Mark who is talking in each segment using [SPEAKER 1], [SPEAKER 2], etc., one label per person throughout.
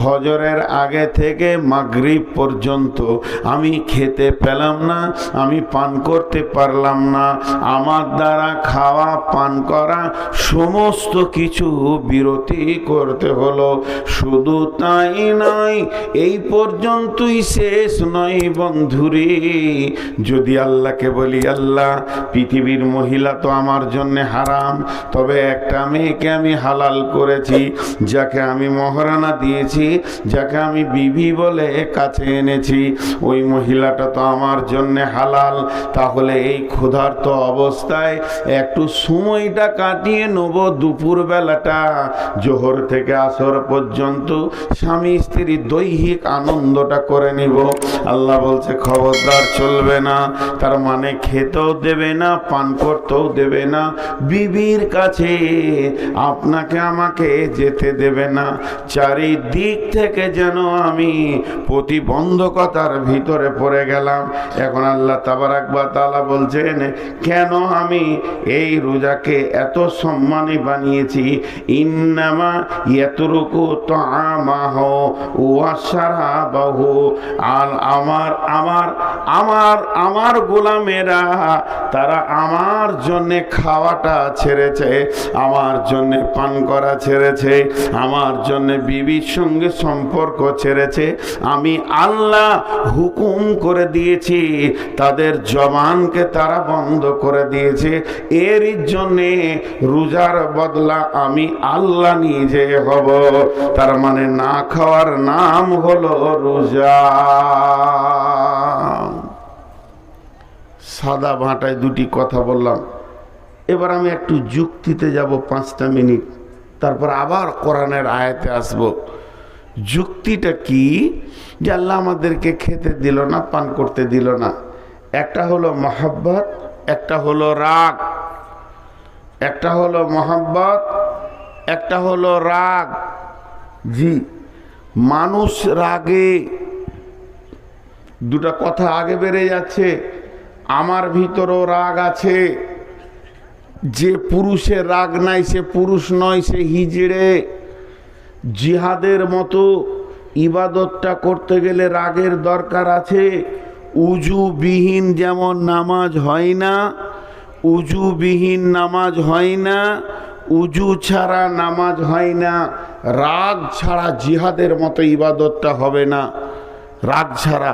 [SPEAKER 1] ফজরের আগে থেকে মাগরিব পর্যন্ত আমি খেতে পেলাম না, আমি পান করতে পারলাম না। আমার দ্বারা খাওয়া পান করা সমস্ত কিছু বিরতি করতে হলো। শুধু তাই নয়, এই পর্যন্তই শেষ নয় বন্ধুরে। যদি আল্লাহকে বলি, আল্লাহ পৃথিবীর মহিলা তো আমার জন্য হারাম, তবে একটা মেয়েকে আমি হালাল করেছি, যাকে আমি মহারানা দিয়েছি, যাকে আমি বিবি বলে কাছে এনেছি, ওই মহিলাটা তো আমার জন্য হালাল। তাহলে এই ক্ষুধার্ত অবস্থায় একটু সময়টা কাটিয়ে নেব, দুপুর বেলাটা জোহর থেকে আসর পর্যন্ত স্বামী স্ত্রীর দৈহিক আনন্দটা করে নিব। আল্লাহ বলছে খবরদার, চলবে না। তার মানে খেতেও দেবে না, পান করতেও দেবে না, বিবির কাছে আপনাকে আমাকে যেতে দেবে না। চারিদিক থেকে যেন আমি প্রতিবন্ধকতার ভিতরে পড়ে গেলাম। এখন আল্লাহ তাবারাক ওয়া তাআলা বলছেন, কেন আমি এই রোজাকে এত সম্মানী বানিয়েছি। ইন্নামা ইয়াতরুকু তাআমাহু ওয়া শারাবাহু, আর আমার গোলামেরা তারা আমার জন্য খাওয়াটা ছেড়েছে, আমার জন্য পান করা ছেড়েছে, আমার জন্য বিবির সঙ্গে সম্পর্ক ছেড়েছে। আমি আল্লাহ হুকুম করে দিয়েছি, তাদের জবানকে তারা বন্ধ করে দিয়েছে। এর জন্যে রোজার বদলা আমি আল্লাহ নিজে হব। তার মানে না খাওয়ার নাম হলো রোজা। সাদা ভাঁটায় দুটি কথা বললাম, এবার আমি একটু যুক্তিতে যাব 5টা মিনিট, তারপর আবার কোরআনের আয়াতে আসব। যুক্তিটা কি? যে আল্লাহ আমাদেরকে খেতে দিল না, পান করতে দিল না। একটা হলো মহব্বত, একটা হলো রাগ। একটা হলো মহব্বত, একটা হলো রাগ। জি, মানুষ রাগে, দুটা কথা আগে বেড়ে যাচ্ছে। আমার ভিতরেও রাগ আছে। যে পুরুষের রাগ নাই সে পুরুষ নয়, সে হিজড়ে। জিহাদের মতো ইবাদতটা করতে গেলে রাগের দরকার আছে। উজুবিহীন যেমন নামাজ হয় না, উজুবিহীন নামাজ হয় না, উজু ছাড়া নামাজ হয় না, রাগ ছাড়া জিহাদের মতো ইবাদতটা হবে না। রাগ ছাড়া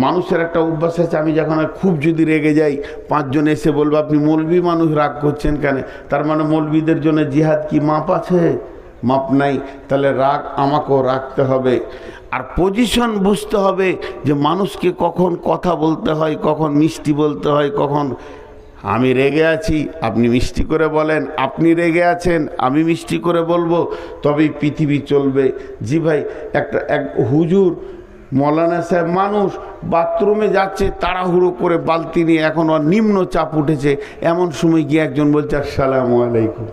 [SPEAKER 1] মানুষের একটা অভ্যাস আছে, আমি যখন খুব যদি রেগে যাই, 5 জন এসে বলবো আপনি মৌলবি মানুষ, রাগ করছেন কেন? তার মানে মৌলবিদের জন্য জিহাদ কি মাপ আছে? মাপ নাই। তাহলে রাগ আমাকেও রাখতে হবে। আর পজিশন বুঝতে হবে যে মানুষকে কখন কথা বলতে হয়, কখন মিষ্টি বলতে হয়, কখন আমি রেগে আছি আপনি মিষ্টি করে বলেন, আপনি রেগে আছেন আমি মিষ্টি করে বলবো, তবেই পৃথিবী চলবে। জি ভাই, এক হুজুর মৌলানা সাহেব মানুষ বাথরুমে যাচ্ছে তাড়াহুড়ো করে বালতি নিয়ে, এখন ওর নিম্ন চাপ উঠেছে, এমন সময় গিয়ে একজন বলছে আসসালামু আলাইকুম।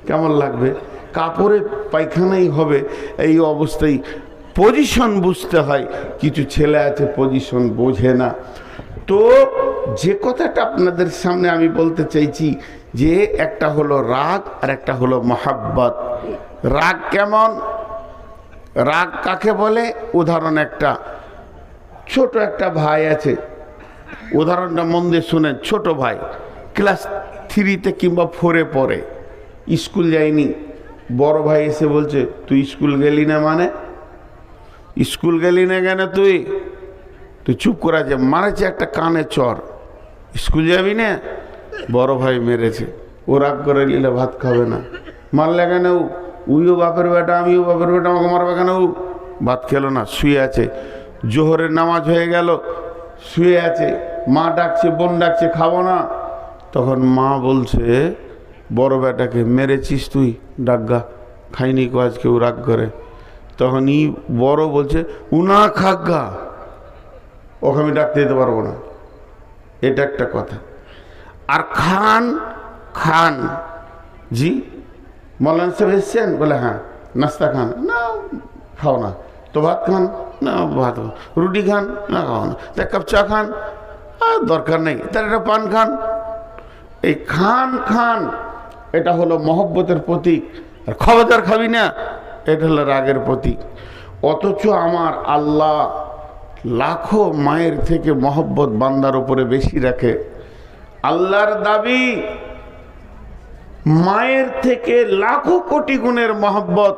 [SPEAKER 1] কেমন লাগবে? কাপড়ে পায়খানাই হবে। এই অবস্থায় পজিশন বুঝতে হয়। কিছু ছেলে আছে পজিশন বোঝে না। তো যে কথাটা আপনাদের সামনে আমি বলতে চাইছি, যে একটা হলো রাগ আর একটা হলো মহাব্বত। রাগ কেমন? রাগ কাকে বলে? উদাহরণ, একটা ছোট একটা ভাই আছে, উদাহরণটা মন দিয়ে শুনেন। ছোট ভাই ক্লাস 3তে কিংবা 4-এ পড়ে, স্কুল যায়নি। বড় ভাই এসে বলছে তুই স্কুল গেলি না? মানে স্কুল গেলি না কেন? তুই চুপ করে আছে, মারেছে একটা কানে চর। স্কুল যাবি না? বড় ভাই মেরেছে। ও রাগ করে নিলে ভাত খাবে না। মারলে কেন? উইও বাপের বেটা, আমিও বাপের বেটা, আমাকে মারবে কেন? ভাত খেলো না, শুয়ে আছে। জোহরের নামাজ হয়ে গেল, শুয়ে আছে। মা ডাকছে, বোন ডাকছে, খাবো না। তখন মা বলছে বড় বেটাকে, মেরেছিস তুই? ডাকগা, খাইনি কো আজকে। ও রাগ করে। তখন বড় বলছে উনা খাগা, ওকে আমি ডাকতে দিতে পারবো না। এটা একটা কথা। আর খান খান, জি মৌলানা সাহেব এসছেন? বলে হ্যাঁ। নাস্তা খান? না খাও না। তো ভাত খান? না ভাত। রুটি খান? না খাও না। এক কাপ চা খান? দরকার নেই। তার একটা পান খান। এই খান খান এটা হলো মহব্বতের প্রতীক। আর খবরদার খাবি না, এটা হলো রাগের প্রতীক। অথচ আমার আল্লাহ লাখো মায়ের থেকে মহব্বত বান্দার উপরে বেশি রাখে। আল্লাহর দাবি মায়ের থেকে লাখো কোটি গুণের মহব্বত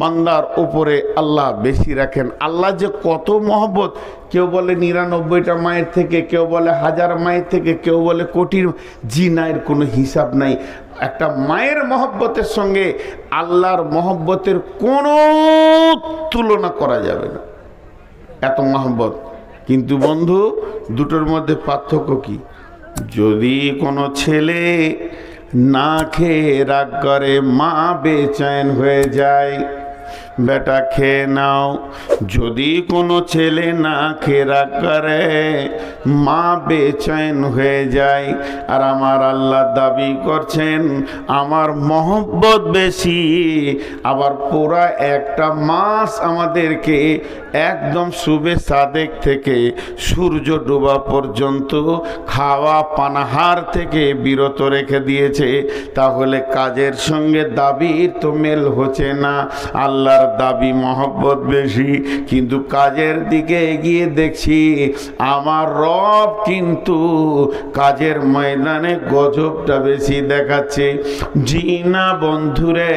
[SPEAKER 1] বান্দার উপরে আল্লাহ বেশি রাখেন। আল্লাহ যে কত মহব্বত, কেউ বলে 99টা মায়ের থেকে, কেউ বলে 1000 মায়ের থেকে, কেউ বলে কোটির, জিনায়ের কোনো হিসাব নাই। একটা মায়ের মহব্বতের সঙ্গে আল্লাহর মহব্বতের কোনো তুলনা করা যাবে না, এত মহব্বত। কিন্তু বন্ধু, দুটোর মধ্যে পার্থক্য কি? যদি কোনো ছেলে না খেয়ে রাগ করে, মা বেচैन হয়ে যায়, বেটা খেয়ে নাও। যদি কোনো ছেলে না খেয়ে রাগ করে, মা বেচैन হয়ে যায়। আর আমার আল্লাহ দাবি করছেন আমার মহব্বত বেশি। আবার পুরা একটা মাস আমাদেরকে একদম সুবে সাদেক থেকে সূর্য ডোবা পর্যন্ত খাওয়া পানাহার থেকে বিরত রেখে দিয়েছে। তাহলে কাজের সঙ্গে দাবির তো মেল হচ্ছে না। আল্লাহর দাবি মহব্বত বেশি, কিন্তু কাজের দিকে এগিয়ে দেখছি আমার রব কিন্তু কাজের ময়দানে গজবটা বেশি দেখাচ্ছে। জি না বন্ধুরে,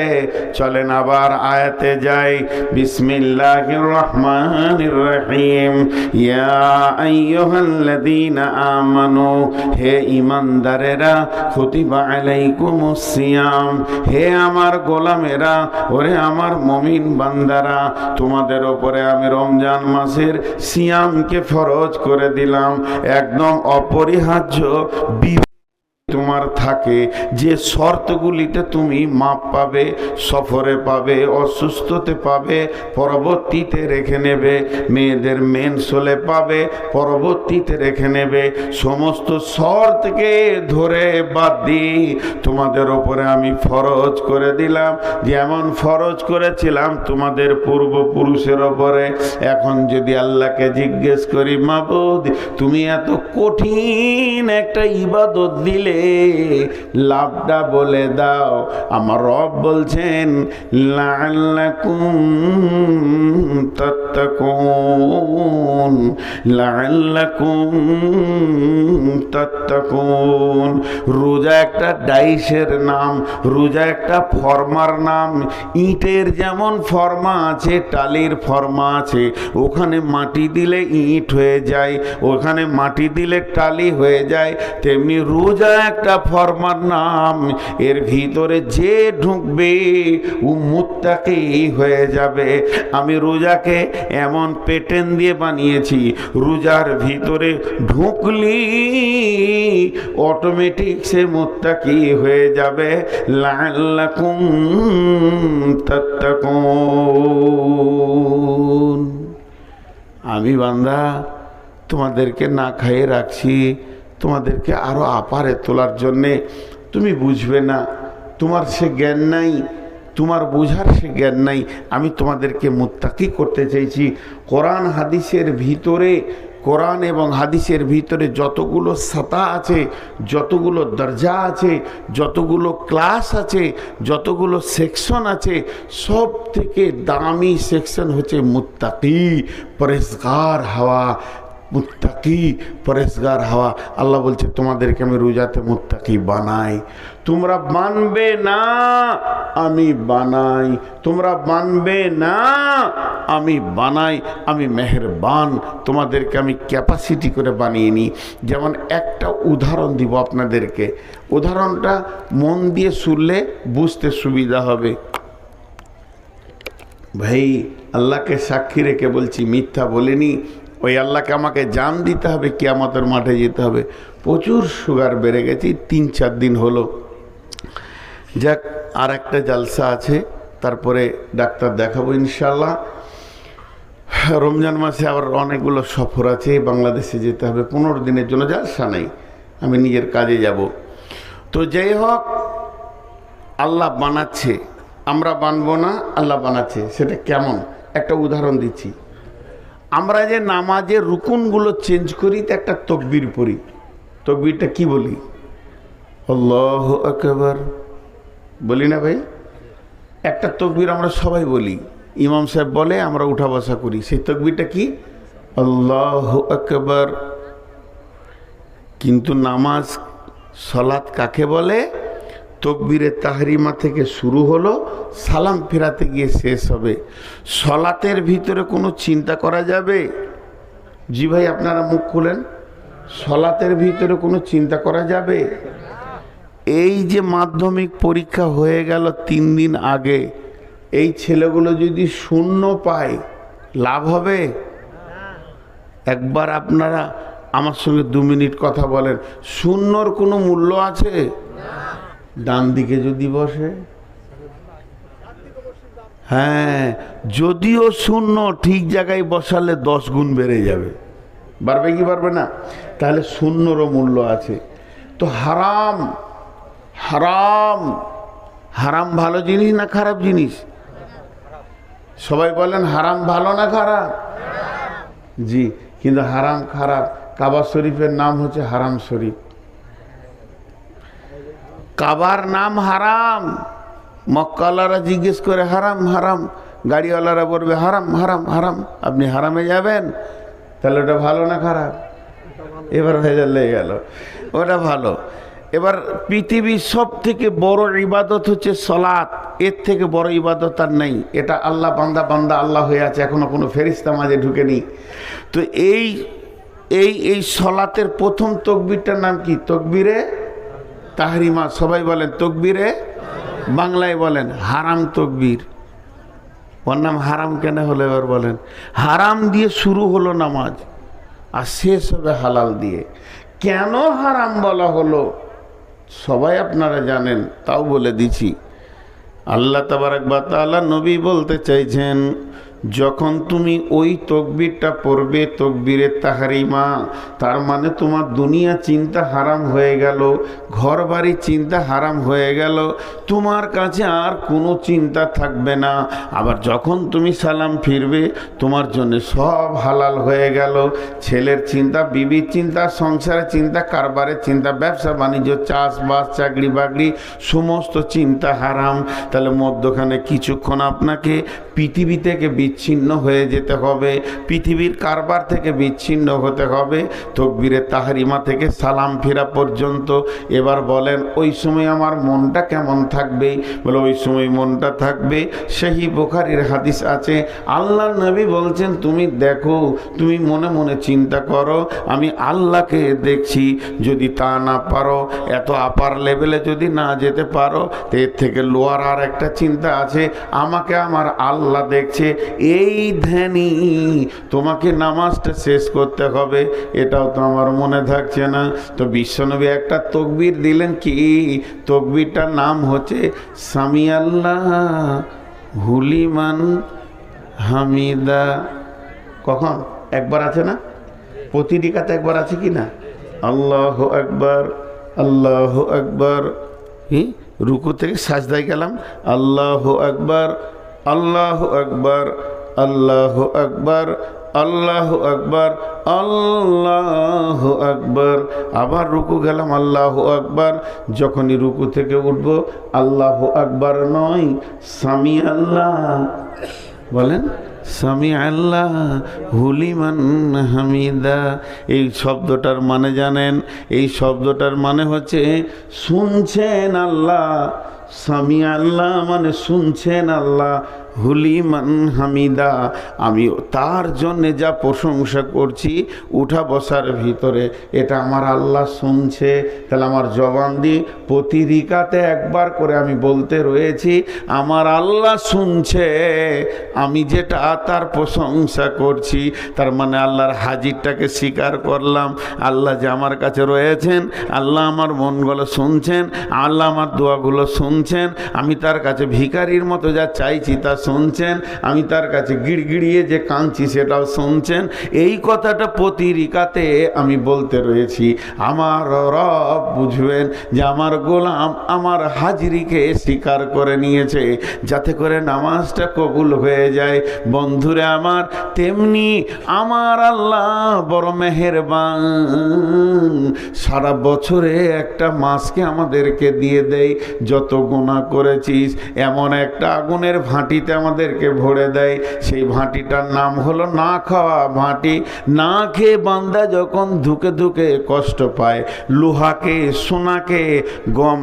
[SPEAKER 1] চলেন আবার আয়াতে যাই। বিসমিল্লাহির রহমানির রহিম। ইয়া আইয়ুহাল্লাযীনা আমানু, হে ঈমানদারেরা, কুতিবা আলাইকুমুস সিয়াম, হে আমার গোলামেরা, ওরে আমার মুমিন বান্দারা, তোমাদের উপরে আমি রমজান মাসের সিয়ামকে ফরজ করে দিলাম। একদম অপরিহার্য তোমার থাকে যে শর্তগুলিতে তুমি মাপ পাবে, সফরে পাবে, অসুস্থতে পাবে, পরবর্তীতে রেখে নেবে, মেয়েদের মেন্স হলে পাবে, পরবর্তীতে রেখে নেবে। সমস্ত শর্তকে ধরে বাদ দিয়ে তোমাদের ওপরে আমি ফরজ করে দিলাম, যেমন ফরজ করেছিলাম তোমাদের পূর্বপুরুষের ওপরে। এখন যদি আল্লাহকে জিজ্ঞেস করি, মাবুদ তুমি এত কঠিন একটা ইবাদত দিলে, লাভটা বলে দাও। আমার রব বলছেন লাআল্লাকুম তাত্তাকুন, লাআল্লাকুম তাত্তাকুন। রোজা একটা ডাইসের নাম, রোজা একটা ফর্মার নাম। ইটের যেমন ফর্মা আছে, টালির ফর্মা আছে, ওখানে মাটি দিলে ইট হয়ে যায়, ওখানে মাটি দিলে টালি হয়ে যায়, তেমনি রোজা একটা ফরমার নাম। এর ভিতরে যে ঢুকবে ও মুত্তাকি হয়ে যাবে। আমি রোজাকে এমন প্যাটার্ন দিয়ে বানিয়েছি, রোজার ভিতরে ঢুকলি অটোমেটিক সে মুত্তাকি হয়ে যাবে। লাআল্লাকুম তাত্তাকুন। আমি বান্দা তোমাদেরকে না খাইয়ে রাখছি তোমাদেরকে আরো আপারে তোলার জন্যে। তুমি বুঝবে না, তোমার সে জ্ঞান নাই, তোমার বোঝার সে জ্ঞান নাই। আমি তোমাদেরকে মুত্তাকি করতে চাইছি। কোরআন হাদিসের ভিতরে, কোরআন এবং হাদিসের ভিতরে যতগুলো সাতা আছে, যতগুলো দরজা আছে, যতগুলো ক্লাস আছে, যতগুলো সেকশন আছে, সব থেকে দামি সেকশন হচ্ছে মুত্তাকি, পরেজগার হওয়া। মুত্তাকি পরেজগার হওয়া। আল্লাহ বলছে তোমাদেরকে আমি রোজাতে মুত্তাকি বানাই। তোমরা মানবে না, আমি বানাই। তোমরা মানবে না, আমি বানাই। আমি মেহেরবান, তোমাদেরকে আমি ক্যাপাসিটি করে বানিয়ে নিই। যেমন একটা উদাহরণ দিব আপনাদেরকে, উদাহরণটা মন দিয়ে শুনলে বুঝতে সুবিধা হবে। ভাই আল্লাহকে সাক্ষী রেখে বলছি, মিথ্যা বলিনি। ওই আল্লাহকে আমাকে জান দিতে হবে, কিয়ামতের মাঠে যেতে হবে। প্রচুর সুগার বেড়ে গেছে, 3-4 দিন হলো। যাক, আর একটা জালসা আছে, তারপরে ডাক্তার দেখাবো ইনশাল্লাহ। রমজান মাসে আবার অনেকগুলো সফর আছে, বাংলাদেশে যেতে হবে 15 দিনের জন্য। জালসা নেই, আমি নিজের কাজে যাব। তো যাই হোক, আল্লাহ বানাচ্ছে, আমরা বানবো না, আল্লাহ বানাচ্ছে। সেটা কেমন একটা উদাহরণ দিচ্ছি। আমরা যে নামাজের রুকুনগুলো চেঞ্জ করি, তো একটা তকবীর পড়ি। তকবীরটা কি বলি? আল্লাহু আকবার বলি না ভাই? একটা তকবীর আমরা সবাই বলি, ইমাম সাহেব বলে আমরা উঠা বসা করি। সেই তাকবীরটা কি? আল্লাহু আকবার। কিন্তু নামাজ সালাত কাকে বলে? তাকবীরে তাহরিমা থেকে শুরু হলো, সালাম ফেরাতে গিয়ে শেষ হবে। সালাতের ভিতরে কোনো চিন্তা করা যাবে? জি ভাই, আপনারা মুখ খুলেন। সালাতের ভিতরে কোনো চিন্তা করা যাবে? এই যে মাধ্যমিক পরীক্ষা হয়ে গেল 3 দিন আগে, এই ছেলেগুলো যদি শূন্য পায় লাভ হবে? একবার আপনারা আমার সঙ্গে 2 মিনিট কথা বলেন, শূন্যর কোনো মূল্য আছে? ডান দিকে যদি বসে, হ্যাঁ, যদিও শূন্য ঠিক জায়গায় বসালে 10 গুণ বেড়ে যাবে। বাড়বে কি বাড়বে না? তাহলে শূন্যরও মূল্য আছে। তো হারাম, হারাম, হারাম ভালো জিনিস না খারাপ জিনিস? সবাই বলেন হারাম ভালো না খারাপ? জি, কিন্তু হারাম খারাপ। কাবা শরীফের নাম হচ্ছে হারাম শরীফ। কাবার নাম হারাম। মক্কাওয়ালারা জিজ্ঞেস করে হারাম হারাম, গাড়িওয়ালারা বলবে হারাম হারাম হারাম। আপনি হারামে যাবেন, তাহলে ওটা ভালো না খারাপ? এবার ভেজাল লেগে গেল, ওটা ভালো। এবার পৃথিবীর সব থেকে বড় ইবাদত হচ্ছে সালাত। এর থেকে বড় ইবাদত আর নেই। এটা আল্লাহ বান্দা বান্দা আল্লাহ হয়ে আছে, এখনো কোনো ফেরেশতা মাঝে ঢুকেনি। তো এই এই এই সালাতের প্রথম তাকবীরটার নাম কি? তাকবীরে তাহরিমা। সবাই বলেন তাকবীরে, বাংলায় বলেন হারাম তাকবীর। ওর নাম হারাম কেন হলো এবার বলেন? হারাম দিয়ে শুরু হলো নামাজ, আর শেষ হবে হালাল দিয়ে। কেন হারাম বলা হলো সবাই আপনারা জানেন, তাও বলে দিছি। আল্লাহ তাবারক ওয়া তাআলা নবী বলতে চাইছেন, যখন তুমি ওই তাকবীরটা পড়বে, তাকবীরে তাহরিমা, তার মানে তোমার দুনিয়া চিন্তা হারাম হয়ে গেল, ঘর বাড়ি চিন্তা হারাম হয়ে গেল, তোমার কাছে আর কোনো চিন্তা থাকবে না। আবার যখন তুমি সালাম ফিরবে, তোমার জন্য সব হালাল হয়ে গেল। ছেলের চিন্তা, বিবির চিন্তা, সংসারের চিন্তা, কারবারের চিন্তা, ব্যবসা বাণিজ্য, চাষবাস, চাকরি বাকরি, সমস্ত চিন্তা হারাম। তাহলে মধ্যখানে কিছুক্ষণ আপনাকে পৃথিবী থেকে বিচ্ছিন্ন হয়ে যেতে হবে, পৃথিবীর কারবার থেকে বিচ্ছিন্ন হতে হবে, তাকবীরে তাহরিমা থেকে সালাম ফেরা পর্যন্ত। এবার বলেন ওই সময় আমার মনটা কেমন থাকবে? বলে ওই সময় মনটা থাকবে, সহিহ বুখারীর হাদিস আছে, আল্লাহর নবী বলছেন, তুমি দেখো, তুমি মনে মনে চিন্তা করো আমি আল্লাহকে দেখছি। যদি তা না পারো, এত আপার লেভেলে যদি না যেতে পারো, তো এর থেকে লোয়ার আর একটা চিন্তা আছে, আমাকে আমার আল্লাহ দেখছে। এই ধ্যানই তোমাকে নামাজটা শেষ করতে হবে। এটাও তো আমার মনে থাকছে না। তো বিশ্বনবী একটা তাকবীর দিলেন, কি তাকবীরটার নাম হচ্ছে সামি আল্লাহ হুলিমান হামিদা। কখন? একবার আছে না? প্রতি রিকাতে একবার আছে কি না? আল্লাহু আকবার, আল্লাহু আকবার। রুকু থেকে সাজদায় গেলাম, আল্লাহু আকবার, আল্লাহু আকবার, আল্লাহু আকবার, আল্লাহু আকবার, আল্লাহু আকবার। আবার রুকু গেলাম, আল্লাহু আকবার। যখনই রুকু থেকে উঠব, আল্লাহু আকবার নয়, সামি আল্লাহ বলেন, সামি আল্লাহ হুলিমান হামিদা। এই শব্দটার মানে জানেন? এই শব্দটার মানে হচ্ছে শুনছেন আল্লাহ। সামি আল্লাহ মানে শুনছেন আল্লাহ, হুলিমান হামিদা, আমি তার জন্যে যা প্রশংসা করছি উঠা বসার ভিতরে, এটা আমার আল্লাহ শুনছে। তাহলে আমার জবান দিয়ে প্রতি রিকাতে একবার করে আমি বলতে রয়েছি, আমার আল্লাহ শুনছে আমি যেটা তার প্রশংসা করছি। তার মানে আল্লাহর হাজিরটাকে স্বীকার করলাম, আল্লাহ যে আমার কাছে রয়েছেন, আল্লাহ আমার মনগুলো শুনছেন, আল্লাহ আমার দোয়াগুলো শুনছেন, আমি তার কাছে ভিখারির মতো যা চাইছি তা শুনছেন, আমি তার কাছে গিড়গিড়িয়ে যে কাঁদছি সেটাও শুনছেন। এই কথাটা প্রতি রিকাতে আমি বলতে রয়েছি। আমার রব বুঝবেন যে আমার গোলাম আমার হাজিরিকে স্বীকার করে নিয়েছে, যাতে করে নামাজটা কবুল হয়ে যায়। বন্ধুরে আমার, তেমনি আমার আল্লাহ বড় মেহেরবান, সারা বছরে একটা মাসকে আমাদেরকে দিয়ে দেয়। যত গুনাহ করেছিস এমন একটা আগুনের ভাঁটিতে আমাদেরকে ভরে দেয়। সেই ভাঁটিটার নাম হলো না খাওয়া ভাঁটি। না খেয়ে বান্দা যখন ধুকে ধুকে কষ্ট পায়, লোহাকে সোনাকে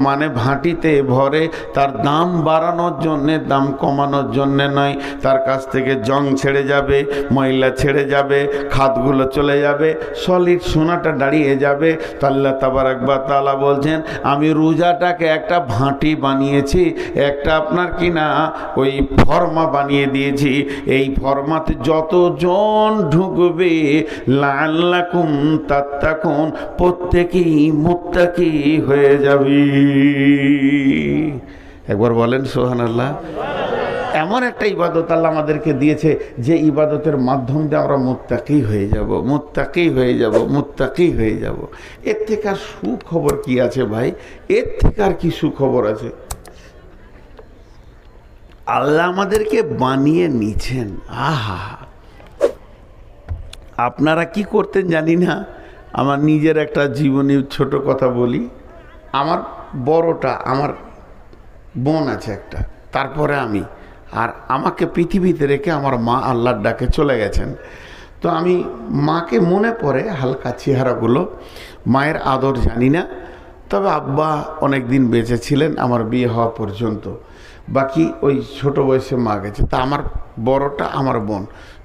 [SPEAKER 1] মানে ভাঁটিতে ভরে, তার দাম বাড়ানোর জন্যে, দাম কমানোর জন্যে নয়। তার কাছ থেকে জং ছেড়ে যাবে, ময়লা ছেড়ে যাবে, খাদগুলো চলে যাবে, সলিড সোনাটা দাঁড়িয়ে যাবে। তো আল্লাহ তাবারাক ওয়া তাআলা বলছেন, আমি রোজাটাকে একটা ভাঁটি বানিয়েছি, একটা আপনার কিনা ওই ফর্মা বানিয়ে দিয়েছি। এই ফর্মাতে যতজন ঢুকবে লাআল্লাকুম তাত্তাকুন, প্রত্যেকেই মুত্তাকি হয়ে যাবে। একবার বলেন সুবহানাল্লাহ। এমন একটা ইবাদত আল্লাহ আমাদেরকে দিয়েছে যে ইবাদতের মাধ্যম দিয়ে আমরা মুত্তাকি হয়ে যাব, মুত্তাকি হয়ে যাব, মুত্তাকি হয়ে যাব। এর থেকে আর সুখবর কি আছে ভাই? এর থেকে আর কি সুখবর আছে? আল্লাহ আমাদেরকে বানিয়ে নিছেন। আহা, আপনারা কি করতেন জানি না। আমার নিজের একটা জীবনী ছোট কথা বলি। আমার বড়টা, আমার বোন আছে একটা, তারপরে আমি, আর আমাকে পৃথিবীতে রেখে আমার মা আল্লাহর ডাকে চলে গেছেন। তো আমি মাকে মনে পড়ে হালকা চেহারাগুলো, মায়ের আদর জানি না। তবে আব্বা অনেক দিন বেঁচে ছিলেন আমার বিয়ে হওয়া পর্যন্ত, বাকি ওই ছোট বয়সে মা গেছে। তা আমার বড়টা আমার বোন,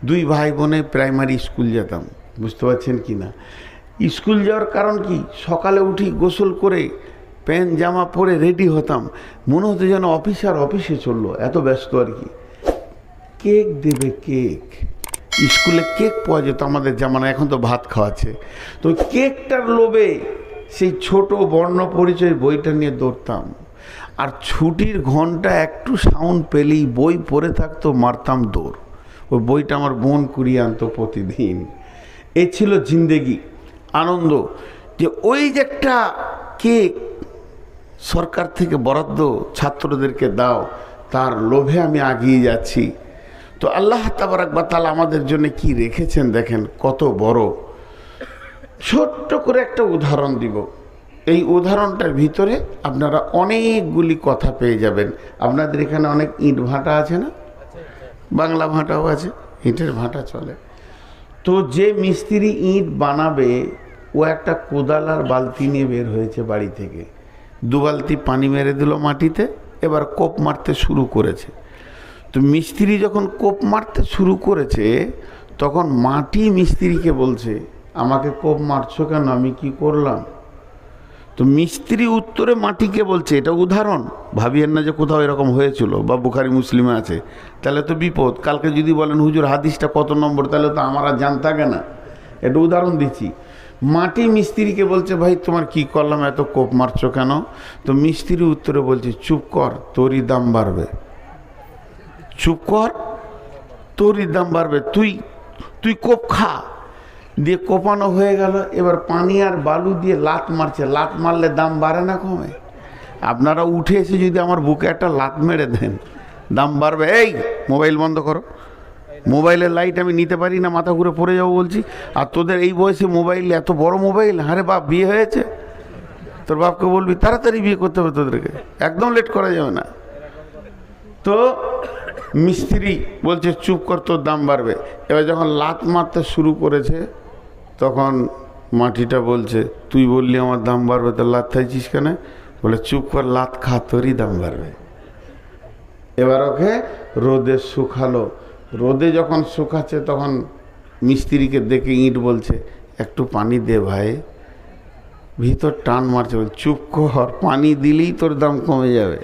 [SPEAKER 1] দুই ভাই বোনে প্রাইমারি স্কুল যেতাম, বুঝতে পারছেন কি না। স্কুল যাওয়ার কারণ কি, সকালে উঠি গোসল করে প্যান্ট জামা পরে রেডি হতাম, মনে হতো যেন অফিসে চললো, এত ব্যস্ত আর কি। কেক দেবে, কেক, স্কুলে কেক পাওয়া যেত আমাদের জামানা, এখন তো ভাত খাওয়াচ্ছে। তো কেকটার লোভে সেই ছোট বর্ণ পরিচয় বইটা নিয়ে দৌড়তাম। আর ছুটির ঘন্টা একটু সাউন্ড পেলেই বই পড়ে থাকতো, মারতাম দৌড়। ওই বইটা আমার বোন কুড়িয়ে আনতো প্রতিদিন। এ ছিল জিন্দেগি, আনন্দ। যে ওই যে একটা কেক সরকার থেকে বরাদ্দ ছাত্রদেরকে দাও, তার লোভে আমি এগিয়ে যাচ্ছি। তো আল্লাহ তাবারাক ওয়া তাআলা আমাদের জন্য কি রেখেছেন দেখেন, কত বড়। ছোট্ট করে একটা উদাহরণ দিব। এই উদাহরণটার ভিতরে আপনারা অনেকগুলি কথা পেয়ে যাবেন। আপনাদের এখানে অনেক ইট ভাটা আছে না? বাংলা ভাটাও আছে, ইটের ভাটা চলে। তো যে মিস্ত্রি ইট বানাবে, ও একটা কোদাল আর বালতি নিয়ে বের হয়েছে বাড়ি থেকে। 2 বালতি পানি মেরে দিল মাটিতে, এবার কোপ মারতে শুরু করেছে। তো মিস্ত্রি যখন কোপ মারতে শুরু করেছে, তখন মাটি মিস্ত্রিকে বলছে, আমাকে কোপ মারছো কেন, আমি কি করলাম? তো মিস্ত্রি উত্তরে মাটিকে বলছে, এটা উদাহরণ, ভাবিয়েন না যে কোথাও এরকম হয়েছিল বা বুখারী মুসলিমে আছে, তাহলে তো বিপদ। কালকে যদি বলেন হুজুর হাদিসটা কত নম্বর, তাহলে তো আমার আর জান থাকে না। এটা উদাহরণ দিচ্ছি। মাটি মিস্ত্রিকে বলছে, ভাই তোমার কি করলাম, এত কোপ মারছো কেন? তো মিস্ত্রি উত্তরে বলছে, চুপ কর, তোরই দাম বাড়বে। চুপ কর, তোরই দাম বাড়বে, তুই কোপ খা। দিয়ে কোপানো হয়ে গেল। এবার পানি আর বালু দিয়ে লাত মারছে। লাত মারলে দাম বাড়ে না কমে? আপনারা উঠে এসে যদি আমার বুকে একটা লাত মেরে দেন, দাম বাড়বে। এই মোবাইল বন্ধ করো, মোবাইলের লাইট আমি নিতে পারি না, মাথা ঘুরে পড়ে যাবো বলছি। আর তোদের এই বয়সে মোবাইল, এত বড় মোবাইল। আরে বাপ, বিয়ে হয়েছে? তোর বাপকে বলবি তাড়াতাড়ি বিয়ে করতে হবে তোদেরকে, একদম লেট করা যাবে না। তো মিস্ত্রি বলছে চুপ কর, তোর দাম বাড়বে। এবার যখন লাত মারতে শুরু করেছে, তখন মাটিটা বলছে, তুই বললি আমার দাম বাড়বে, তো লাত খাইছিস কেন? বলে চুপ কর, লাত খা, তোরই দাম বাড়বে। এবার ওকে রোদে শুকালো। রোদে যখন শুকাচ্ছে, তখন মিস্ত্রিকে দেখে ইট বলছে, একটু পানি দে ভাই, ভিতর টান মারছে। বলে চুপ কর, পানি দিলেই তোর দাম কমে যাবে,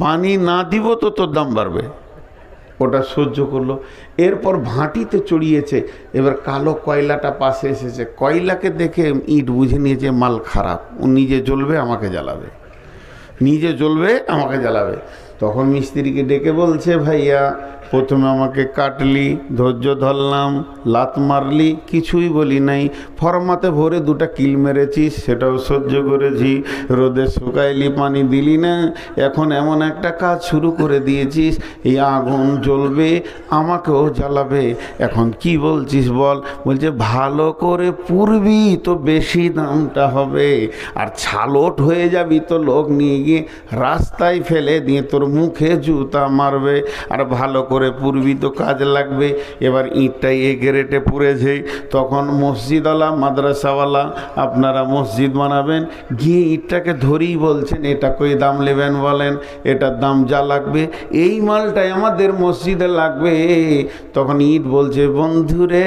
[SPEAKER 1] পানি না দিব তো তোর দাম বাড়বে। ওটা সহ্য করলো। এরপর ভাঁটিতে চড়িয়েছে। এবার কালো কয়লাটা পাশে এসেছে। কয়লাকে দেখে ইট বুঝে নিয়েছে মাল খারাপ, ও নিজে জ্বলবে, আমাকে জ্বালাবে, নিজে জ্বলবে, আমাকে জ্বালাবে। তখন মিস্ত্রিকে ডেকে বলছে, ভাইয়া প্রথমে আমাকে কাটলি, ধৈর্য ধরলাম, লাত মারলি, কিছুই বলি নাই। ফরমাতে ভরে দুটা কিল মেরেছিস, সেটাও সহ্য করেছি। রোদে শুকাইলি, পানি দিলি না। এখন এমন একটা কাজ শুরু করে দিয়েছিস, এই আগুন জ্বলবে, আমাকেও জ্বালাবে। এখন কি বলছিস বল? বলছে ভালো করে পুরবি তো বেশি দামটা হবে, আর ছালট হয়ে যাবি তো লোক নিয়ে গিয়ে রাস্তায় ফেলে দিয়ে তোর মুখে জুতা মারবে। আর ভালো করে পুরবি তো কাজ লাগবে। এবার ইটটাই এ গ্রেটে পুড়েছে। তখন মসজিদওয়ালা, মাদ্রাসাওয়ালা, আপনারা মসজিদ বানাবেন, গিয়ে ইটটাকে ধরেই বলছেন এটা কই দাম নেবেন বলেন, এটার দাম যা লাগবে এই মালটাই আমাদের মসজিদে লাগবে। তখন ইট বলছে বন্ধুরে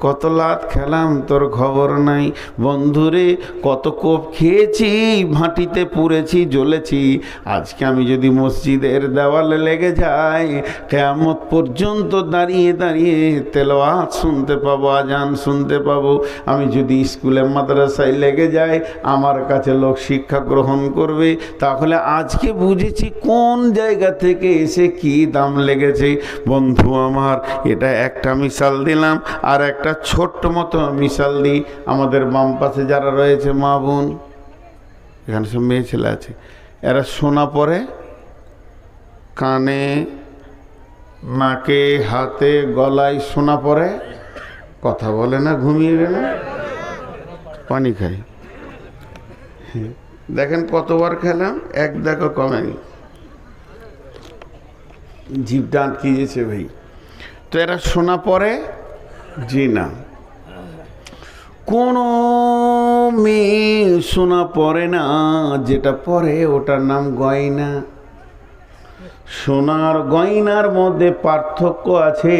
[SPEAKER 1] কত লাত খেলাম তোর খবর নাই, বন্ধুরে কত কোপ খেয়েছি, ভাটিতে পুড়েছি, জ্বলেছি। আজকে আমি যদি মসজিদের দেওয়ালে লেগে যাই, কিয়ামত পর্যন্ত দাঁড়িয়ে দাঁড়িয়ে তেলাওয়াত শুনতে পাবো, আজান শুনতে পাবো। আমি যদি স্কুলে মাদ্রাসায় লেগে যাই, আমার কাছে লোক শিক্ষা গ্রহণ করবে। তাহলে আজকে বুঝেছি কোন জায়গা থেকে এসে কি দাম লেগেছে। বন্ধু আমার, এটা একটা মিসাল দিলাম। আর একটা ছোট্ট মতো মিসাল দিই। আমাদের বাম পাশে যারা রয়েছে মা বোন, এখানে সব মেয়ে ছেলে আছে, এরা সোনা পরে কানে, নাকে, হাতে, গলায় সোনা পরে, কথা বলে না, ঘুমিয়ে গেল, পানি খায়। দেখেন কতবার খেলাম, এক দেখো কমেনি, জিভটা আটকে গেছে ভাই। তো এরা সোনা পরে, জি না। কোনো মেয়ে সোনা পরে না, যেটা পরে ওটার নাম গয়না। সোনার গয়নার মধ্যে পার্থক্য আছে।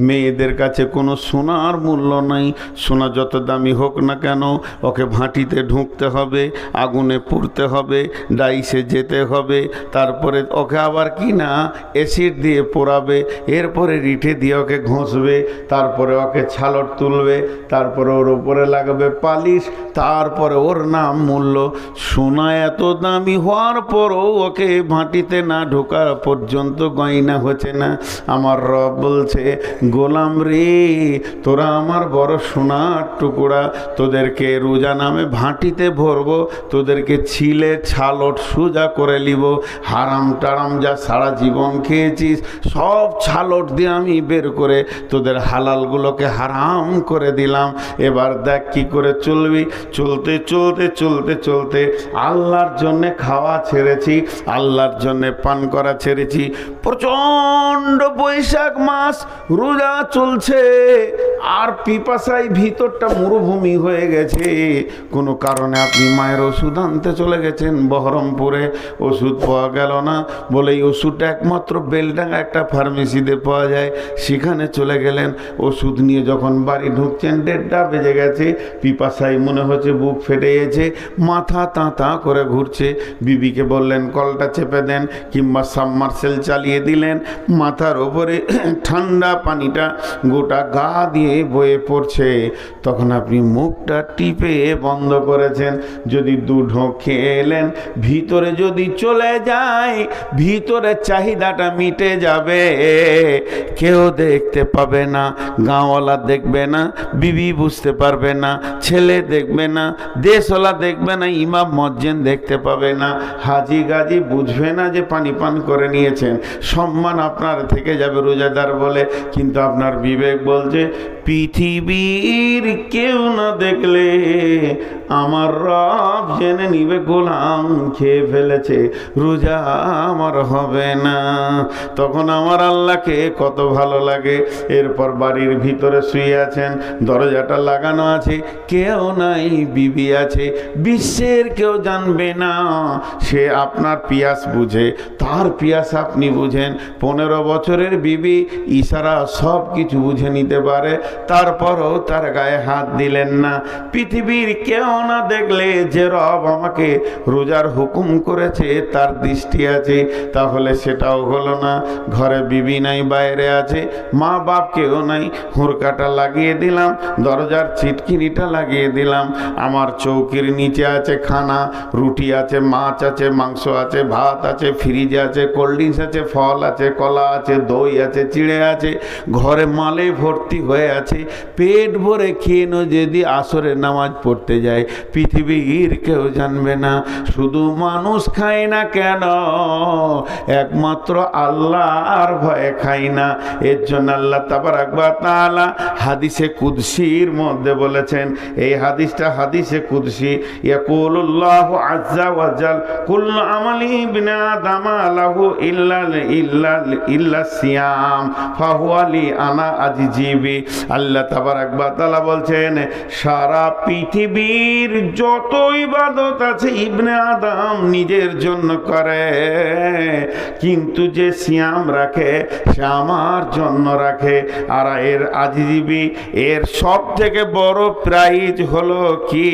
[SPEAKER 1] মেয়েদের কাছে কোনো সোনার মূল্য নাই। সোনা যত দামি হোক না কেন, ওকে ভাটিতে ঢুকতে হবে, আগুনে পুড়তে হবে, ডাইসে যেতে হবে, তারপরে ওকে আবার কি না অ্যাসিড দিয়ে পোড়াবে, এরপরে রিঠে দিয়ে ওকে ঘষবে, তারপরে ওকে ছালট তুলবে, তারপরে ওর উপরে লাগবে পালিশ, তারপরে ওর নাম মূল্য। সোনা এত দামি হওয়ার পরও ওকে ভাটিতে না ঢোকার পর্যন্ত গয়না হচ্ছে না। আমার রব বলছে, গোলাম রে, তোরা আমার বড় সোনার টুকরা, তোদেরকে রোজা নামে ভাটিতে ভরবো, তোদেরকে ছিলে ছালট সোজা করে নিব। হারাম টারাম যা সারা জীবন খেয়েছিস, সব ছালট দিয়ে আমি বের করে তোদের হালালগুলোকে হারাম করে দিলাম। এবার দেখ কি করে চলবি। চলতে চলতে চলতে চলতে আল্লাহর জন্যে খাওয়া ছেড়েছি, আল্লাহর জন্যে পান করা ছেড়েছি। প্রচণ্ড বৈশাখ মাস, রোজা চলছে, আর পিপাসায় ভিতরটা মরুভূমি হয়ে গেছে। কোনো কারণে আপনি মায়ের ওষুধ আনতে চলে গেছেন বহরমপুরে, ওষুধ পাওয়া গেল না বলে এই ওষুধটা একমাত্র বেলডাঙ্গা একটা ফার্মেসিতে পাওয়া যায়, সেখানে চলে গেলেন। ওষুধ নিয়ে যখন বাড়ি ঢুকছেন 1:30 বেজে গেছে। পিপাসায় মনে হচ্ছে বুক ফেটে গেছে, মাথা তাঁতা করে ঘুরছে। বিবিকে বললেন কলটা চেপে দেন, কিংবা সাবমার্সেল চালিয়ে দিলেন। মাথার ওপরে ঠান্ডা পানিটা গোটা গা দিয়ে বয়ে পড়ছে। তখন আপনি মুখটা টিপে বন্ধ করেছেন। যদি 2 ঢোক খেয়ে এলেন, ভিতরে যদি চলে যায়, ভিতরে চাহিদাটা মিটে যাবে। কেউ দেখতে পাবে না, গাঁওয়ালা দেখবে না, বিবি বুঝতে পারবে না, ছেলে দেখবে না, দেশওয়ালা দেখবে না, ইমাম মজ্জেন দেখতে পাবে না, হাজি গাজি বুঝবে না যে পানি পান করে নিয়েছেন। সম্মান আপনার থেকে যাবে রোজাদার বলে। কিন্তু আপনার বিবেক বলছে পৃথিবীর কেউ না দেখলে আমার রব জেনে নিবে গোলাম খেয়ে ফেলেছে, রোজা আমার হবে না। তখন আমার আল্লাহকে কত ভালো লাগে। এরপর বাড়ির ভিতরে শুয়ে আছেন, দরজাটা লাগানো আছে, কেউ নাই, বিবি আছে, বিশ্বের কেউ জানবে না। সে আপনার পিয়াস বুঝে, তার পিয়াস আপনি বুঝেন। 15 বছরের বিবি ইশারা সব কিছু বুঝে নিতে পারে। তারপরও তার গায়ে হাত দিলেন না। পৃথিবীর কেউ না দেখলে যে রব আমাকে রোজার হুকুম করেছে তার দৃষ্টি আছে, তাহলে সেটাও হলো না। ঘরে বিবি নাই, বাইরে আছে, মা বাপ কেউ নাই, হুড়কাটা লাগিয়ে দিলাম, দরজার ছিটকিনিটা লাগিয়ে দিলাম, আমার চৌকির নিচে আছে খানা, রুটি আছে, মাছ আছে, মাংস আছে, ভাত আছে, ফ্রিজ আছে, কোল্ড ড্রিঙ্কস আছে, ফল আছে, কলা আছে, দই আছে, চিড়ে আছে, ঘরে মালে ভর্তি হয়ে আছে। পেট ভরে খেয়ে যদি আসরের নামাজ পড়তে যায় পৃথিবীর কেউ জানবে না। শুধু মানুষ খায় না কেন, একমাত্র আল্লাহর ভয়ে খায় না। এর জন্য আল্লাহ তাবারাক ওয়া তাআলা হাদিসে কুদসির মধ্যে বলেছেন, এই হাদিসটা হাদিসে কুদসি, ইয়াকুলুল্লাহু আযজা ওয়া জাল কুল্লু আমালি ইবনে আদম লাহু ইল্লা সিয়াম ফাহুয়া লি আনা আজিজিবি। আল্লাহ তাবারাক ওয়া তাআলা বলছেন, সারা পৃথিবীর যত ইবাদত আছে ইবনে আদম নিজের জন্য করে, কিন্তু যে সিয়াম রাখে সে আমার জন্য রাখে। আর এর আজিজিবি, এর সব থেকে বড় প্রাইজ হলো কি?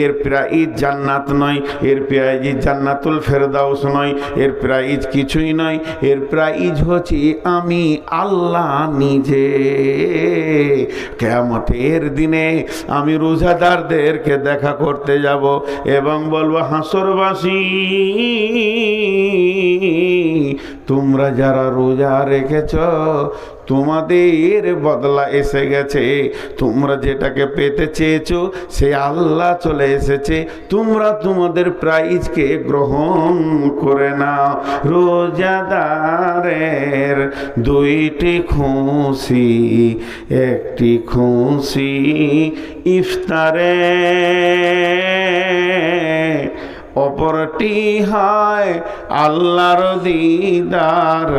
[SPEAKER 1] এর প্রাইজ জান্নাত নয়, এর প্রাইজ জান্নাতুল ফেরদাউস নয়, এর প্রাইজ কিছুই নয়। এর প্রাইজ হচ্ছে আমি আল্লাহ নিজে। কিয়ামতের দিনে আমি রোজাদারদেরকে দেখা করতে যাব এবং বলবো, হাসরবাসী তোমরা যারা রোজা রেখেছ তোমাদের বদলা এসে গেছে। তোমরা যেটাকে পেতে চেয়েছো সে আল্লাহ চলে এসেছে, তোমরা তোমাদের প্রাইজকে গ্রহণ করে নাও। রোজাদারের দুইটি খুশি, একটি খুশি ইফতারে, অপরটি হয় আল্লাহর দিদার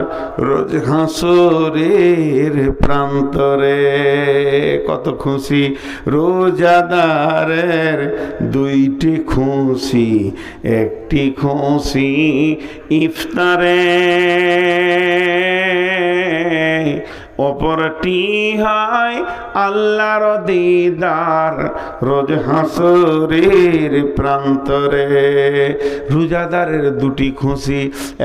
[SPEAKER 1] রোজ হাসরের প্রান্তরে। কত খুশি রোজাদারের দুইটি খুশি, একটি খুশি ইফতারে, অপরটি হয় আল্লাহর দিদার রোজ হাসরের প্রান্তরে। রোজাদারের দুটি খুশি,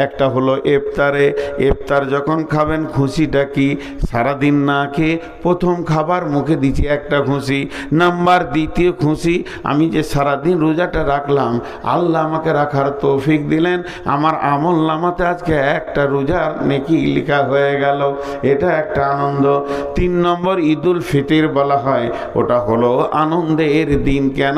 [SPEAKER 1] একটা হলো ইফতারে। ইফতার যখন খাবেন খুশিটা কি? সারাদিন না খেয়ে প্রথম খাবার মুখে দিচ্ছি, একটা খুশি। নাম্বার দ্বিতীয় খুশি, আমি যে সারাদিন রোজাটা রাখলাম, আল্লাহ আমাকে রাখার তৌফিক দিলেন, আমার আমল নামাতে আজকে একটা রোজার নেকি লেখা হয়ে গেল, এটা একটা আনন্দ। 3 নম্বর ঈদুল ফিতর বলা হয়, ওটা হলো আনন্দের দিন। কেন?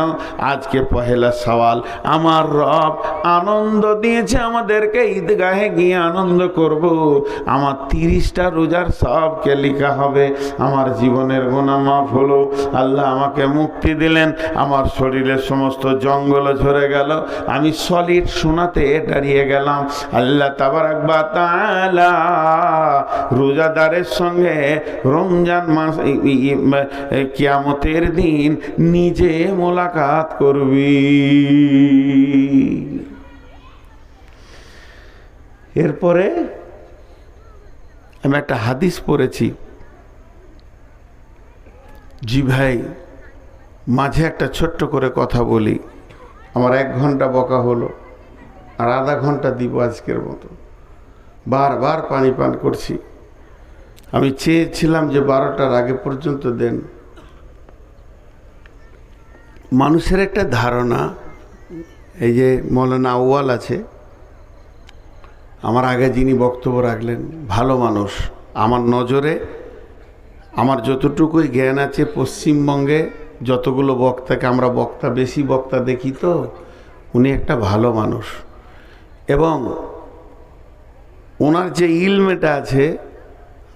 [SPEAKER 1] আজকে পহেলা সওয়াল, আমার রব আনন্দ দিয়েছে আমাদেরকে, ঈদগাহে গিয়ে আনন্দ করব। আমার 30টা রোজার সবকে লেখা হবে, আমার জীবনের গুনাহ মাফ হলো, আল্লাহ আমাকে মুক্তি দিলেন, আমার শরীরের সমস্ত জঙ্গল ঝরে গেল, আমি সলিড সোনাতে দাঁড়িয়ে গেলাম। আল্লাহ তাবারাক ওয়া তাআলা রোজাদারের সঙ্গে রমজান মাস কিয়ামতের দিন নিজে মোলাকাত করবি। এরপরে আমি একটা হাদিস পড়েছি। জি ভাই, মাঝে একটা ছোট্ট করে কথা বলি। আমার 1 ঘন্টা বকা হলো, আর আধা ঘন্টা দিব আজকের মতো। বারবার পানি পান করছি। আমি চেয়েছিলাম যে 12টার আগে পর্যন্ত দেন। মানুষের একটা ধারণা, এই যে মৌলানা আউয়াল আছে, আমার আগে যিনি বক্তব্য রাখলেন, ভালো মানুষ। আমার নজরে আমার যতটুকুই জ্ঞান আছে, পশ্চিমবঙ্গে যতগুলো বক্তাকে আমরা বেশি বক্তা দেখি, তো উনি একটা ভালো মানুষ। এবং ওনার যে ইলমেটা আছে,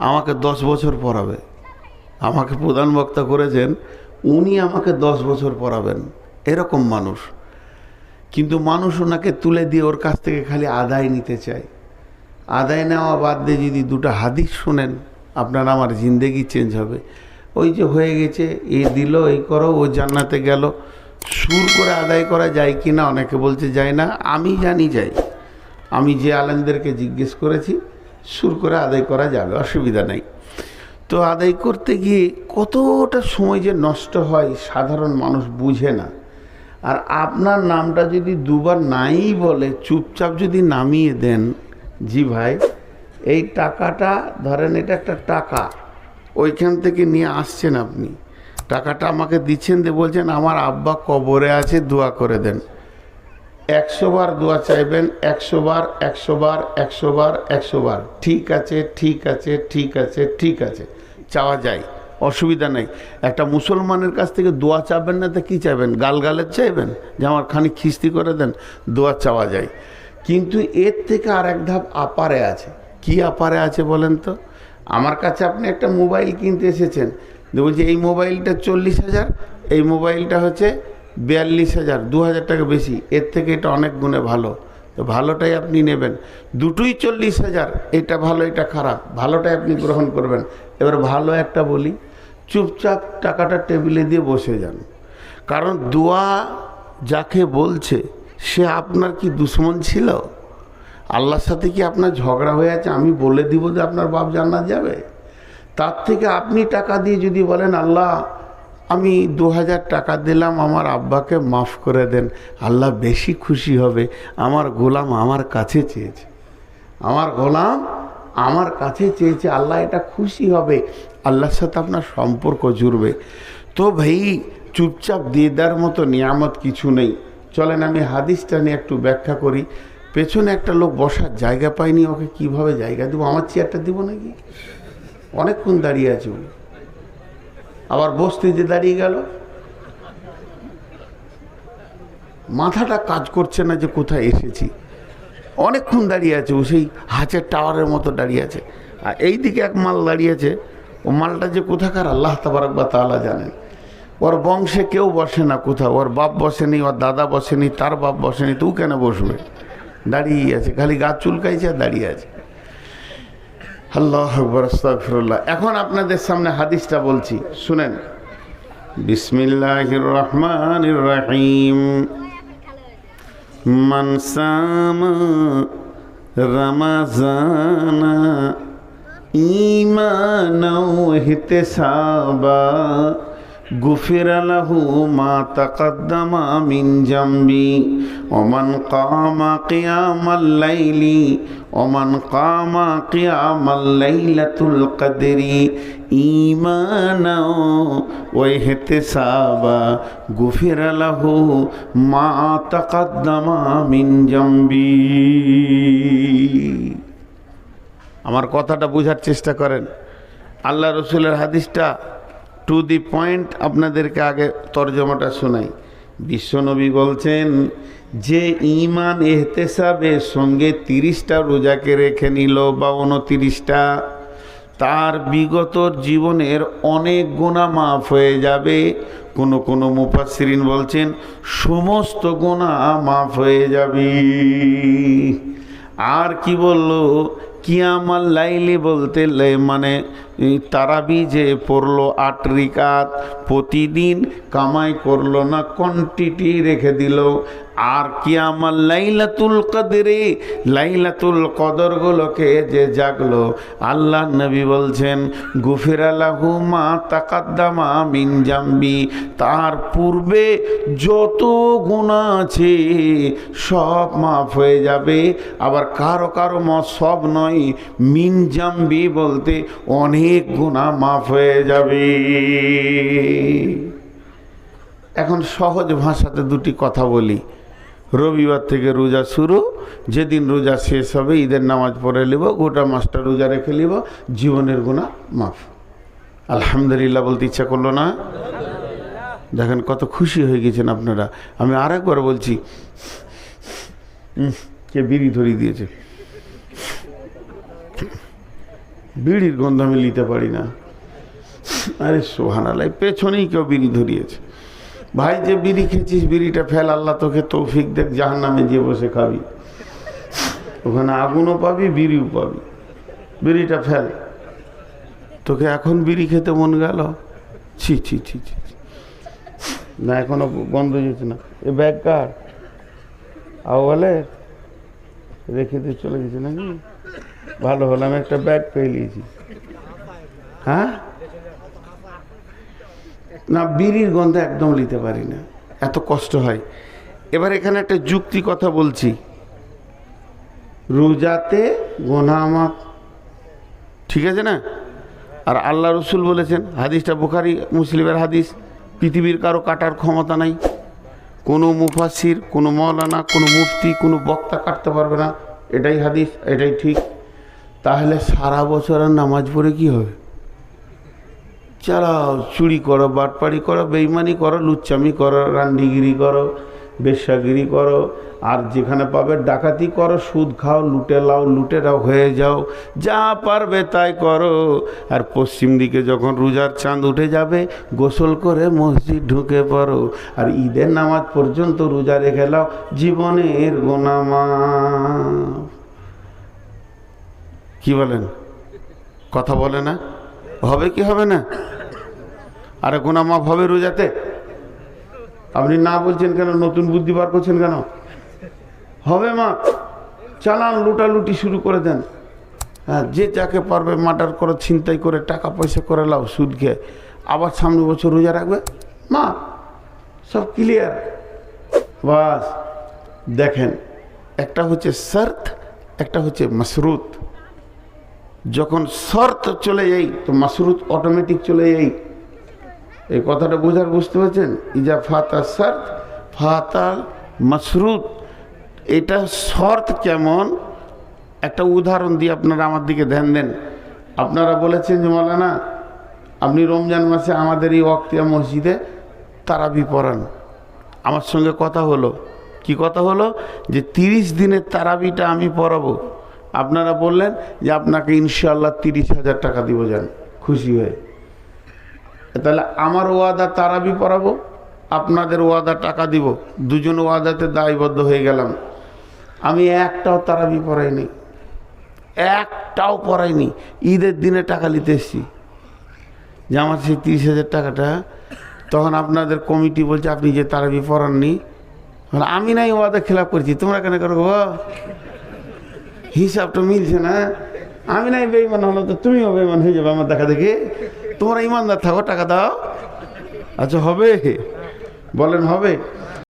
[SPEAKER 1] আমাকে 10 বছর পড়াবে। আমাকে প্রধান বক্তা করেছেন, উনি আমাকে 10 বছর পড়াবেন, এরকম মানুষ। কিন্তু মানুষ ওনাকে তুলে দিয়ে ওর কাছ থেকে খালি আদায় নিতে চায়। আদায় নেওয়া বাদ দিয়ে যদি 2টা হাদিস শোনেন, আপনার আমার জিন্দেগি চেঞ্জ হবে। ওই যে হয়ে গেছে, এই দিল, এই করো, ও জান্নাতে গেল, সুর করে আদায় করা যায় কি না? অনেকে বলছে যায় না, আমি জানি যাই। আমি যে আলেমদেরকে জিজ্ঞেস করেছি, সুর করে আদায় করা যাবে, অসুবিধা নেই। তো আদায় করতে গিয়ে কতটা সময় যে নষ্ট হয় সাধারণ মানুষ বুঝে না। আর আপনার নামটা যদি দুবার নাই বলে চুপচাপ যদি নামিয়ে দেন, জি ভাই এই টাকাটা ধরেন, এটা একটা টাকা, ওইখান থেকে নিয়ে আসছেন আপনি, টাকাটা আমাকে দিচ্ছেন, দিয়ে বলছেন আমার আব্বা কবরে আছে, দোয়া করে দেন। 100 বার দোয়া চাইবেন, 100 বার 100 বার 100 বার 100 বার, ঠিক আছে ঠিক আছে ঠিক আছে ঠিক আছে, চাওয়া যায়, অসুবিধা নেই। একটা মুসলমানের কাছ থেকে দোয়া চাইবেন না তো কী চাইবেন? গালগালের চাইবেন যে আমার খানিক খিস্তি করে দেন? দোয়া চাওয়া যায়। কিন্তু এর থেকে আর এক ধাপ আপারে আছে। কি আপারে আছে বলেন তো? আমার কাছে আপনি একটা মোবাইল কিনতে এসেছেন, বলছি এই মোবাইলটা 40,000, এই মোবাইলটা হচ্ছে 42,000, 2,000 টাকা বেশি, এর থেকে এটা অনেক গুণে ভালো, তো ভালোটাই আপনি নেবেন। দুটোই 40,000, এটা ভালো এটা খারাপ, ভালোটাই আপনি গ্রহণ করবেন। এবার ভালো একটা বলি, চুপচাপ টাকাটা টেবিলে দিয়ে বসে যান। কারণ দোয়া যাকে বলছে সে আপনার কি দুশ্মন ছিল? আল্লাহর সাথে কি আপনার ঝগড়া হয়ে আছে আমি বলে দিব যে আপনার বাপ জান্নাত যাবে? তার থেকে আপনি টাকা দিয়ে যদি বলেন আল্লাহ আমি 2,000 টাকা দিলাম, আমার আব্বাকে মাফ করে দেন, আল্লাহ বেশি খুশি হবে। আমার গোলাম আমার কাছে চেয়েছে, আমার গোলাম আমার কাছে চেয়েছে, আল্লাহ এটা খুশি হবে, আল্লাহর সাথে আপনার সম্পর্ক জুড়বে। তো ভাই চুপচাপ দিয়ে দেওয়ার মতো নিয়ামত কিছু নেই। চলেন আমি হাদিসটা নিয়ে একটু ব্যাখ্যা করি। পেছনে একটা লোক বসার জায়গা পায়নি, ওকে কিভাবে জায়গা দেবো? আমার চেয়ারটা দিব নাকি? অনেকক্ষণ দাঁড়িয়ে আছে, আবার বসতে যে দাঁড়িয়ে গেল, মাথাটা কাজ করছে না যে কোথায় এসেছি। অনেকক্ষণ দাঁড়িয়ে আছে, ও সেই হাঁচের টাওয়ারের মতো দাঁড়িয়ে আছে। আর এই দিকে এক মাল দাঁড়িয়ে আছে, ও মালটা যে কোথাকার আল্লাহ তাবারক ওয়া তাআলা জানেন। ওর বংশে কেউ বসে না কোথাও, ওর বাপ বসেনি, ওর দাদা বসেনি, তার বাপ বসেনি, তো কেন বসবে? দাঁড়িয়ে আছে, খালি গা চুলকাইছে আর দাঁড়িয়ে আছে। আল্লাহু আকবার, আস্তাগফিরুল্লাহ। এখন আপনাদের সামনে হাদিসটা বলছি, শুনেন। বিসমিল্লাহির রহমানির রহিম। মান সামা রমাযানা ঈমানাও ইহতিসাবা গুফিরা লাহু মা তাকাদ্দামা মিন জামবি ওমান কামা কিয়ামাল লাইলি ওমান কামা কিয়ামাল লাইলাতুল কদরি ঈমানাও ওয়া ইহতিসাবা গুফিরা লাহু মা তাকাদ্দামা মিন জামবি। আমার কথাটা বোঝার চেষ্টা করেন। আল্লাহ রসুলের হাদিসটা টু দি পয়েন্ট আপনাদেরকে আগে তর্জমাটা শোনাই। বিশ্বনবী বলছেন যে ঈমান ইহতেসাবের সঙ্গে 30টা রোজাকে রেখে নিল বা 29টা, তার বিগত জীবনের অনেক গুনাহ মাফ হয়ে যাবে। কোনো মুফাসসিরিন বলছেন সমস্ত গুনাহ মাফ হয়ে যাবে। আর কি বললো? কিয়ামাল লাইলি বলতে মানে তারাবি যে পড়লো 8 রিকাত, প্রতিদিন কামাই করলো না, কোয়ান্টিটি রেখে দিল। আর কিয়ামাল লাইলাতুল কদরে, লাইলাতুল কদরগুলোকে যে জাগলো, আল্লাহ নবী বলছেন গুফিরা লাহু মা তাকাদ্দামা মিন জামবি, তার পূর্বে যত গুনাহ আছে সব মাফ হয়ে যাবে। আবার কারো কারো মত সব নয়, মিন জামবি বলতে অনেক গুনাহ মাফ হয়ে যাবে। এখন সহজ ভাষাতে দুটি কথা বলি। রবিবার থেকে রোজা শুরু, যেদিন রোজা শেষ হবে ঈদের নামাজ পড়ে নেব, গোটা মাসটা রোজা রেখে নেব, জীবনের গুনাহ মাফ। আলহামদুলিল্লাহ বলতে ইচ্ছা করলো না? দেখেন কত খুশি হয়ে গেছেন আপনারা। আমি আর একবার বলছি, কে বিড়ি ধরিয়ে দিয়েছে? বিড়ির গন্ধ আমি নিতে পারি না। আরে সুবহানাল্লাহ, পেছনেই কেউ বিড়ি ধরিয়েছে। ভাই যে বিড়ি খেয়েছিস বিড়িটা ফেল, আল্লাহ তোকে তৌফিক দেখ, জাহান্নামে গিয়ে বসে খাবি, ওখানে আগুনও পাবি বিড়িও পাবি। বিড়িটা ফেল। তোকে এখন বিড়ি খেতে মন গেল? ছি ছি ছি ছি, না এখনো বন্ধ হয়েছে না। এ ব্যাগ কার? বলে রেখে দিয়ে চলে গেছে নাকি? ভালো হলো, আমি একটা ব্যাগ পেয়ে নিয়েছি। হ্যাঁ, না বিড়ির গন্ধ একদম নিতে পারি না, এত কষ্ট হয়। এবার এখানে একটা যুক্তি কথা বলছি, রোজাতে গোনা মাফ, ঠিক আছে না? আর আল্লাহ রসুল বলেছেন, হাদিসটা বুখারী মুসলিমের হাদিস, পৃথিবীর কারো কাটার ক্ষমতা নাই, কোনো মুফাসির, কোনো মৌলানা, কোনো মুফতি, কোনো বক্তা কাটতে পারবে না, এটাই হাদিস, এটাই ঠিক। তাহলে সারা বছরের নামাজ পড়ে কি হবে? চালাও, চুরি করো, বাটপাড়ি করো, বেইমানি করো, লুচ্চামি করো, রান্ডিগিরি করো, বেশ্যাগিরি করো, আর যেখানে পাবে ডাকাতি করো, সুদ খাও, লুটে লাও, লুটেরাও হয়ে যাও, যা পারবে তাই করো। আর পশ্চিম দিকে যখন রোজার চাঁদ উঠে যাবে, গোসল করে মসজিদ ঢুকে পড়ো, আর ঈদের নামাজ পর্যন্ত রোজা রেখে লাও, জীবনের গুনাহ মাফ। কি বলেন? কথা বলে না? হবে কি হবে না? আরে গুনাহ মাফ হবে রোজাতে? আপনি না বলছেন কেন? নতুন বুদ্ধি বার করছেন কেন? হবে মা, চালান, লুটালুটি শুরু করে দেন। হ্যাঁ, যে যাকে পারবে মার্ডার করে, ছিনতাই করে, টাকা পয়সা করে লাও, সুদ খেয়ে, আবার সামনে বছর রোজা রাখবে, মা সব ক্লিয়ার। বাস দেখেন, একটা হচ্ছে শর্ত, একটা হচ্ছে মাসরুত। যখন শর্ত চলে যাই তো মাসরুত অটোমেটিক চলে যাই। এই কথাটা বুঝতে পারছেন? ইজা ফাতা শর্ত ফাতা মাসরুত। এটা শর্ত কেমন, একটা উদাহরণ দিয়ে আপনারা আমার দিকে ধ্যান দেন। আপনারা বলেছেন যে মৌলানা আপনি রমজান মাসে আমাদের এই ওয়াক্তিয়া মসজিদে তারাবি পড়ান। আমার সঙ্গে কথা হলো, কি কথা হলো, যে 30 দিনের তারাবিটা আমি পড়াবো। আপনারা বললেন যে আপনাকে ইনশাআল্লাহ 30,000 টাকা দিব, যান খুশি হয়ে। তাহলে আমার ওয়াদা তারাবি পড়াবো, আপনাদের ওয়াদা টাকা দিব, দুজন ওয়াদাতে দায়বদ্ধ হয়ে গেলাম। আমি একটাও তারাবি পড়াইনি, একটাও পড়াইনি। ঈদের দিনে টাকা নিতে এসছি, যে আমার সেই 30,000 টাকাটা। তখন আপনাদের কমিটি বলছে আপনি যে তারাবি পড়াননি, আমি নাই ওয়াদা খেলাপ করেছি, তোমরা কেন করবো? হিসাবটা মিলছে না। আমি নাই বেঈমান হলো তো তুমিও বেঈমান হয়ে যাবে আমার দেখা দেখে। তোমরা ইমানদার থাকো, টাকা দাও। আচ্ছা হবে, বলেন হবে?